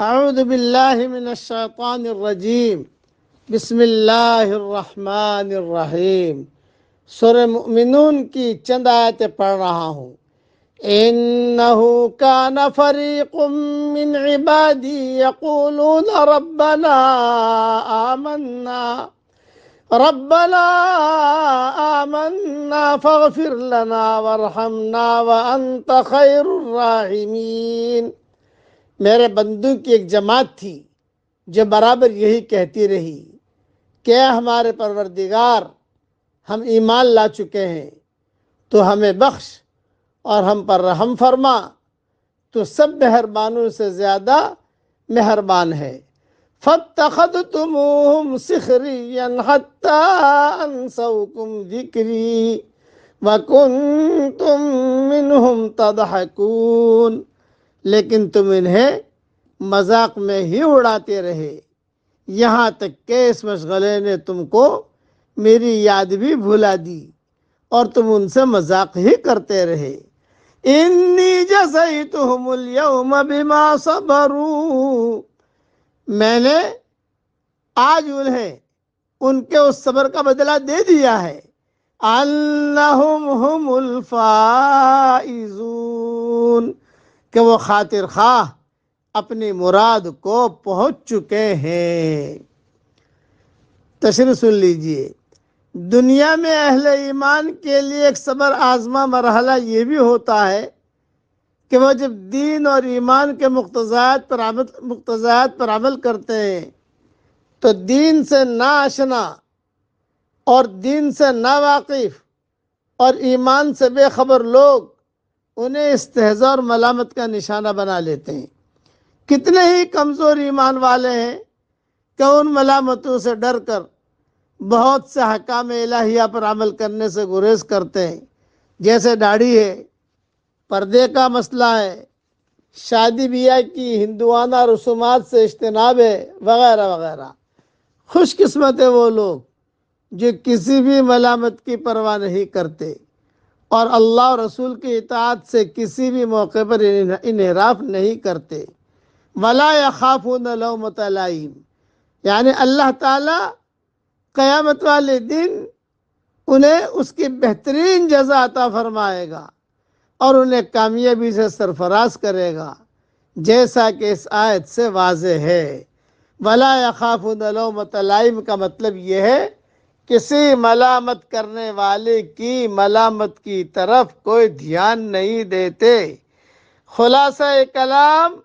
اعوذ باللہ من الشیطان الرجیم بسم اللہ الرحمن الرحیم۔ سورہ مؤمنون کی چند آیتیں پڑھ رہا ہوں۔ انہو کان فریق من عبادی یقولون ربنا آمنا فاغفر لنا وارحمنا وانت خیر الراحمین۔ میرے بندوں کی ایک جماعت تھی جو برابر یہی کہتی رہی کہ اے ہمارے پروردگار، ہم ایمان لا چکے ہیں، تو ہمیں بخش اور ہم پر رحم فرما، تو سب مہربانوں سے زیادہ مہربان ہے۔ فَاتَّخَذْتُمُوهُمْ سِخْرِيًّا حَتَّى أَنْسَوْكُمْ ذِكْرِي وَكُنْتُمْ مِنْهُمْ تَضْحَكُونَ۔ لیکن تم انہیں مذاق میں ہی اڑاتے رہے، یہاں تک کہ اس مشغلے نے تم کو میری یاد بھی بھلا دی اور تم ان سے مذاق ہی کرتے رہے۔ انی جزیتہم اليوم بما صبروا، میں نے آج انہیں ان کے اس صبر کا بدلہ دے دیا ہے۔ انہم ہم الفائزون، کہ وہ خاطر خواہ اپنی مراد کو پہنچ چکے ہیں۔ تشریح سن لیجئے۔ دنیا میں اہل ایمان کے لیے ایک صبر آزما مرحلہ یہ بھی ہوتا ہے کہ وہ جب دین اور ایمان کے مقتضیات پر عمل کرتے ہیں تو دین سے ناآشنا اور دین سے ناواقف اور ایمان سے بے خبر لوگ انہیں استہزاء اور ملامت کا نشانہ بنا لیتے ہیں۔ کتنے ہی کمزور ایمان والے ہیں کہ ان ملامتوں سے ڈر کر بہت سے احکام الہیہ پر عمل کرنے سے گریز کرتے ہیں، جیسے داڑھی ہے، پردے کا مسئلہ ہے، شادی بیاہ کی ہندوانہ رسومات سے اجتناب ہے، وغیرہ وغیرہ۔ خوش قسمت ہے وہ لوگ جو کسی بھی ملامت کی پرواہ نہیں کرتے اور اللہ اور رسول کی اطاعت سے کسی بھی موقع پر انحراف نہیں کرتے۔ وَلَا يَخَافُونَ لَوْمَةَ لَائِمٍ، یعنی اللہ تعالیٰ قیامت والے دن انہیں اس کی بہترین جزا عطا فرمائے گا اور انہیں کامیابی سے سرفراز کرے گا، جیسا کہ اس آیت سے واضح ہے۔ وَلَا يَخَافُونَ لَوْمَةَ لَائِمٍ کا مطلب یہ ہے کسی ملامت کرنے والے کی ملامت کی طرف کوئی دھیان نہیں دیتے۔ خلاصہ کلام،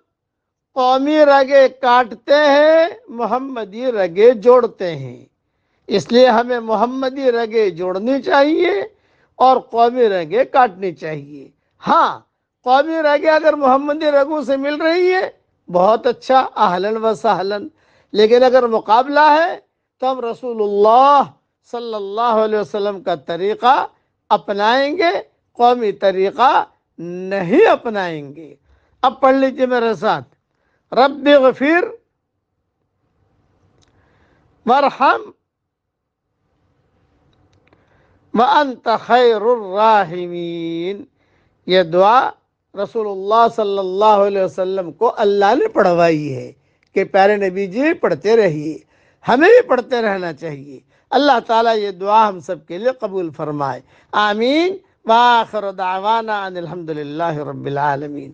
قومی رگے کاٹتے ہیں، محمدی رگے جوڑتے ہیں۔ اس لیے ہمیں محمدی رگے جوڑنی چاہیے اور قومی رگے کاٹنی چاہیے۔ ہاں، قومی رگے اگر محمدی رگوں سے مل رہی ہے بہت اچھا، اہلاً و سہلاً، لیکن اگر مقابلہ ہے تو ہم رسول اللہ صلی اللہ علیہ وسلم کا طریقہ اپنائیں گے، قومی طریقہ نہیں اپنائیں گے۔ اب پڑھ لیجئے میرے ساتھ۔ رب اغفر وارحم وانت خیر الراحمین۔ یہ دعا رسول اللہ صلی اللہ علیہ وسلم کو اللہ نے پڑھوائی ہے کہ پیارے نبی جی پڑھتے رہیے، ہمیں بھی پڑھتے رہنا چاہیے۔ اللہ تعالیٰ یہ دعا ہم سب کے لیے قبول فرمائے، آمین۔ وآخر دعوانا ان الحمدللہ رب العالمین۔